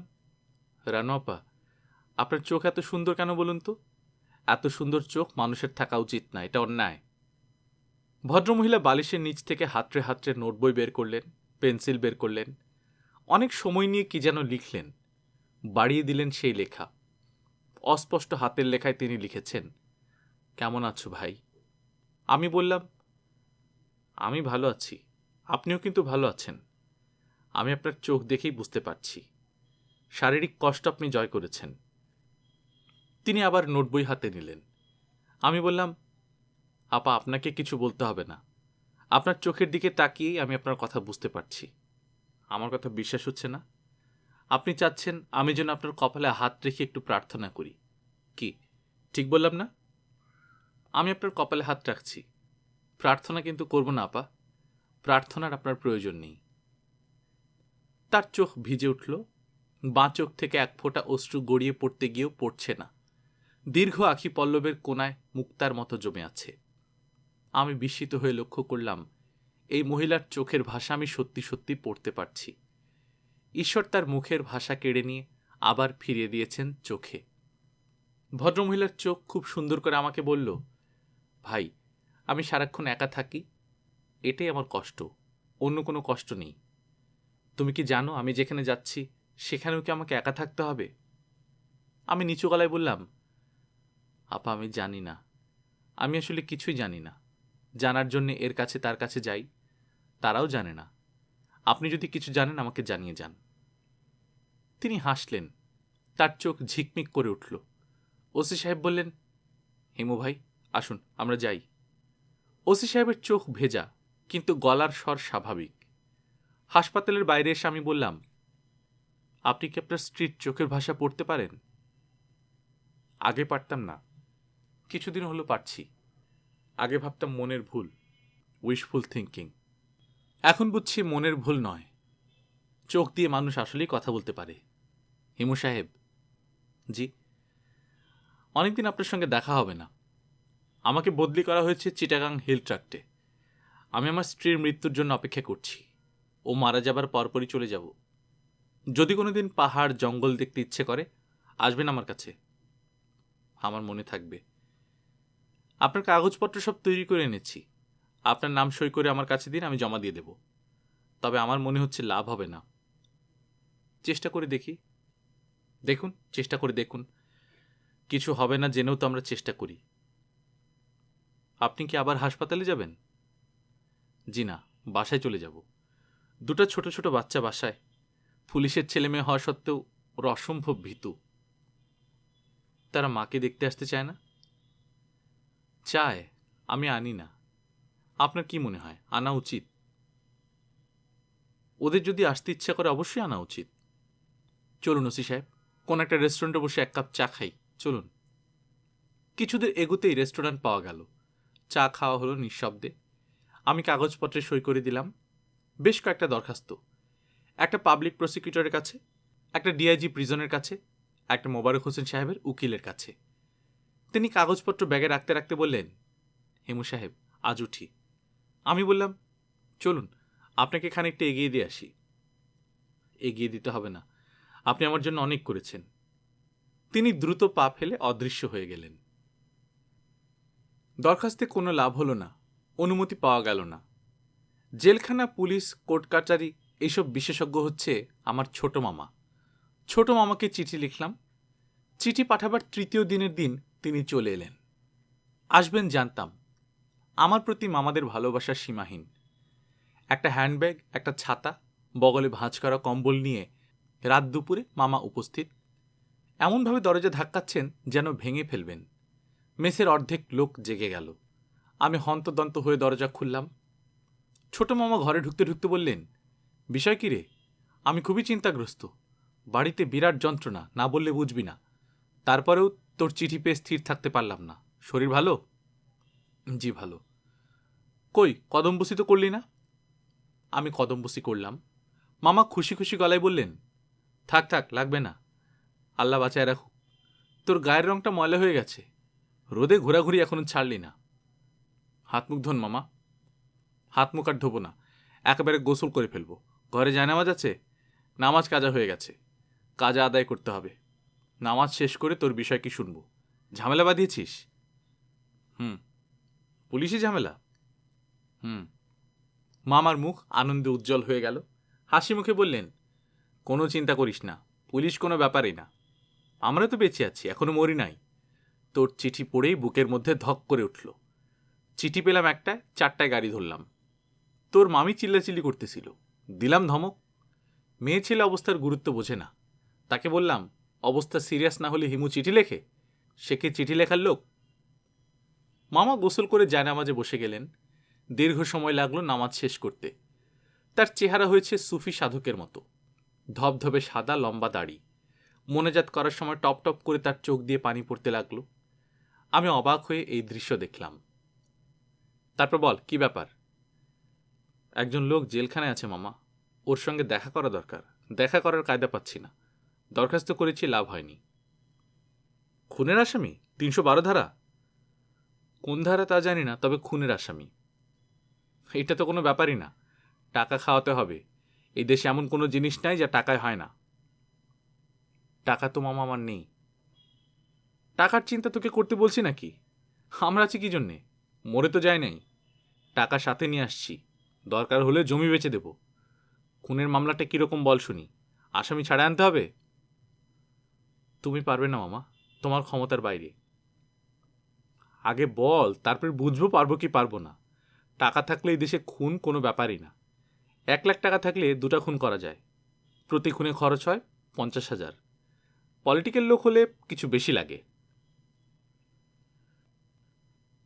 রানু আপা, আপনার চোখ এত সুন্দর কেন বলুন তো? এত সুন্দর চোখ মানুষের থাকা উচিত না, এটা অন্যায়। ভদ্রমহিলা বালিশের নিচ থেকে হাতড়ে হাতড়ে নোটবই বের করলেন, পেন্সিল বের করলেন, অনেক সময় নিয়ে কি যেন লিখলেন, বাড়িয়ে দিলেন সেই লেখা। অস্পষ্ট হাতের লেখায় তিনি লিখেছেন, কেমন আছো ভাই? আমি বললাম, আমি ভালো আছি, আপনিও কিন্তু ভালো আছেন। আমি আপনার চোখ দেখেই বুঝতে পারছি শারীরিক কষ্ট আপনি জয় করেছেন। তিনি আবার নোটবই হাতে নিলেন। আমি বললাম, আপা, আপনাকে কিছু বলতে হবে না, আপনার চোখের দিকে তাকিয়েই আমি আপনার কথা বুঝতে পারছি। আমার কথা বিশ্বাস হচ্ছে না? আপনি চাচ্ছেন আমি যেন আপনার কপালে হাত রেখে একটু প্রার্থনা করি, কি ঠিক বললাম না? আমি আপনার কপালে হাত রাখছি, প্রার্থনা কিন্তু করব না আপা, প্রার্থনার আপনার প্রয়োজন নেই। তার চোখ ভিজে উঠল, বাঁ চোখ থেকে এক ফোঁটা অশ্রু গড়িয়ে পড়তে গিয়েও পড়ছে না। দীর্ঘ আখি পল্লবের কোনায় মুক্তার মতো জমে আছে। আমি বিস্মিত হয়ে লক্ষ্য করলাম, এই মহিলার চোখের ভাষা আমি সত্যি সত্যি পড়তে পারছি। ঈশ্বর তার মুখের ভাষা কেড়ে নিয়ে আবার ফিরিয়ে দিয়েছেন চোখে। ভদ্রমহিলার চোখ খুব সুন্দর করে আমাকে বলল, ভাই, আমি সারাক্ষণ একা থাকি, এটাই আমার কষ্ট, অন্য কোনো কষ্ট নেই। তুমি কি জানো আমি যেখানে যাচ্ছি সেখানেও কি আমাকে একা থাকতে হবে? আমি নিচু গলায় বললাম, আপা, আমি জানি না, আমি আসলে কিছুই জানি না। জানার জন্য এর কাছে তার কাছে যাই, তারাও জানে না। আপনি যদি কিছু জানেন আমাকে জানিয়ে যান। তিনি হাসলেন, তার চোখ ঝিকমিক করে উঠল। ওসি সাহেব বললেন, হিমু ভাই, আসুন আমরা যাই। ওসি সাহেবের চোখ ভেজা, কিন্তু গলার স্বর স্বাভাবিক। হাসপাতালের বাইরে এসে আমি বললাম, আপনি কি আপনার স্ত্রীর চোখের ভাষা পড়তে পারেন? আগে পারতাম না, কিছুদিন হলো পারছি। আগে ভাবতাম মনের ভুল, উইশফুল থিঙ্কিং। এখন বুঝছি মনের ভুল নয়, চোখ দিয়ে মানুষ আসলেই কথা বলতে পারে। হিমু সাহেব। জি। অনেকদিন আপনার সঙ্গে দেখা হবে না। আমাকে বদলি করা হয়েছে চিটাগাং হিল ট্রাক্টে। আমি আমার স্ত্রীর মৃত্যুর জন্য অপেক্ষা করছি। ও মারা যাবার পরপরই চলে যাব। যদি কোনোদিন পাহাড় জঙ্গল দেখতে ইচ্ছে করে, আসবেন আমার কাছে। আমার মনে থাকবে। আপনার কাগজপত্র সব তৈরি করে এনেছি। আপনার নাম সই করে আমার কাছে দিন, আমি জমা দিয়ে দেব। তবে আমার মনে হচ্ছে লাভ হবে না। চেষ্টা করে দেখি। দেখুন, চেষ্টা করে দেখুন। কিছু হবে না জেনেও তো আমরা চেষ্টা করি। আপনি কি আবার হাসপাতালে যাবেন? জি না, বাসায় চলে যাব। দুটো ছোট ছোট বাচ্চা বাসায়। পুলিশের ছেলে মেয়ে হওয়া সত্ত্বেও ওরা অসম্ভব ভীতু। তারা মাকে দেখতে আসতে চায় না? চায়, আমি আনি না। আপনার কি মনে হয় আনা উচিত? ওদের যদি আসতে ইচ্ছা করে অবশ্যই আনা উচিত। চলুন ওসি সাহেব, কোন একটা রেস্টুরেন্টে বসে এক কাপ চা খাই, চলুন। কিছুদের এগোতেই রেস্টুরেন্ট পাওয়া গেল। চা খাওয়া হলো নিঃশব্দে। আমি কাগজপত্রে সই করে দিলাম। বেশ কয়েকটা দরখাস্ত, একটা পাবলিক প্রসিকিউটরের কাছে, একটা ডিআইজি প্রিজনের কাছে, একটা মোবারক হোসেন সাহেবের উকিলের কাছে। তিনি কাগজপত্র ব্যাগে রাখতে রাখতে বললেন, হেমু সাহেব, আজ উঠি। আমি বললাম, চলুন আপনাকে খানিকটা এগিয়ে দিয়ে আসি। এগিয়ে দিতে হবে না, আপনি আমার জন্য অনেক করেছেন। তিনি দ্রুত পা ফেলে অদৃশ্য হয়ে গেলেন। দরখাস্তে কোনো লাভ হলো না, অনুমতি পাওয়া গেল না। জেলখানা, পুলিশ, কোর্ট কাচারি এইসব বিশেষজ্ঞ হচ্ছে আমার ছোট মামা। ছোট মামাকে চিঠি লিখলাম। চিঠি পাঠাবার তৃতীয় দিনের দিন তিনি চলে এলেন। আসবেন জানতাম। আমার প্রতি মামাদের ভালোবাসা সীমাহীন। একটা হ্যান্ডব্যাগ, একটা ছাতা, বগলে ভাঁজ করা কম্বল নিয়ে রাত দুপুরে মামা উপস্থিত। এমনভাবে দরজা ধাক্কাচ্ছেন যেন ভেঙে ফেলবেন। মেসের অর্ধেক লোক জেগে গেল। আমি হন্তদন্ত হয়ে দরজা খুললাম। ছোট মামা ঘরে ঢুকতে ঢুকতে বললেন, বিষয় কি রে? আমি খুবই চিন্তাগ্রস্ত। বাড়িতে বিরাট যন্ত্রণা, না বললে বুঝবি না। তারপরেও তোর চিঠি পেয়ে স্থির থাকতে পারলাম না। শরীর ভালো? জি ভালো। কই কদমবসি তো করলি না? আমি কদমবসি করলাম। মামা খুশি খুশি গলায় বললেন, থাক থাক, লাগবে না, আল্লাহ বাঁচায় রাখুক। তোর গায়ের রংটা ময়লা হয়ে গেছে, রোদে ঘোরাঘুরি এখনো ছাড়লি না। হাত মুখ ধোন মামা। হাত মুখ আর ধোবো না, একেবারে গোসল করে ফেলবো। ঘরে জায়নামাজ আছে? নামাজ কাজা হয়ে গেছে, কাজা আদায় করতে হবে। নামাজ শেষ করে তোর বিষয় কি শুনবো। ঝামেলা বাঁধিয়েছিস? পুলিশি ঝামেলা? মামার মুখ আনন্দে উজ্জ্বল হয়ে গেল। হাসি মুখে বললেন, কোনো চিন্তা করিস না, পুলিশ কোনো ব্যাপারই না। আমরা তো বেঁচে আছি, এখনো মরি নাই। তোর চিঠি পড়েই বুকের মধ্যে ধক করে উঠল। চিঠি পেলাম একটায়, 4টায় গাড়ি ধরলাম। তোর মামি চিল্লাচিল্লি করতেছিল, দিলাম ধমক। মেয়ে ছেলে অবস্থার গুরুত্ব বোঝে না। তাকে বললাম, অবস্থা সিরিয়াস না হলে হিমু চিঠি লেখে? সে কি চিঠি লেখার লোক? মামা গোসল করে জায়নামাজে বসে গেলেন। দীর্ঘ সময় লাগলো নামাজ শেষ করতে। তার চেহারা হয়েছে সুফি সাধকের মতো, ধবধবে সাদা, লম্বা দাড়ি। মোনাজাত করার সময় টপ টপ করে তার চোখ দিয়ে পানি পড়তে লাগলো। আমি অবাক হয়ে এই দৃশ্য দেখলাম। তারপর বল, কি ব্যাপার? একজন লোক জেলখানায় আছে মামা, ওর সঙ্গে দেখা করা দরকার। দেখা করার কায়দা পাচ্ছি না। দরখাস্ত করেছি, লাভ হয়নি। খুনের আসামি? 312 ধারা? কোন ধারা তা জানি না, তবে খুনের আসামি। এটা তো কোনো ব্যাপারই না, টাকা খাওয়াতে হবে। এই দেশে এমন কোনো জিনিস নাই যা টাকায় হয় না। টাকা তো মামা আমার নেই। টাকার চিন্তা তোকে করতে বলছি নাকি? আমরা আছি কি জন্যে? মরে তো যায় নাই। টাকা সাথে নিয়ে আসছি, দরকার হলে জমি বেচে দেব। খুনের মামলাটা কীরকম বল শুনি। আসামি ছাড়া আনতে হবে? তুমি পারবে না মামা, তোমার ক্ষমতার বাইরে। আগে বল, তারপর বুঝবো পারবো কি পারবো না। টাকা থাকলে এই দেশে খুন কোনো ব্যাপারই না। 1 লাখ টাকা থাকলে 2টা খুন করা যায়। প্রতি খুনে খরচ হয় 50,000। পলিটিক্যাল লোক হলে কিছু বেশি লাগে।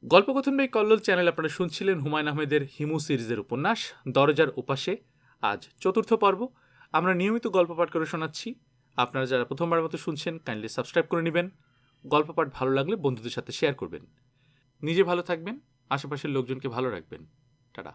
গল্পকথন বাই কল্লোল চ্যানেল আপনারা শুনছিলেন হুমায়ুন আহমেদের হিমু সিরিজের উপন্যাস দরজার ওপাশে। আজ 4র্থ পর্ব। আমরা নিয়মিত গল্প পাঠ করে শোনাচ্ছি। আপনারা যারা প্রথমবার মতো শুনছেন, কাইন্ডলি সাবস্ক্রাইব করে নেবেন। গল্প পাঠ ভালো লাগলে বন্ধুদের সাথে শেয়ার করবেন। নিজে ভালো থাকবেন, আশেপাশের লোকজনকে ভালো রাখবেন। টাটা।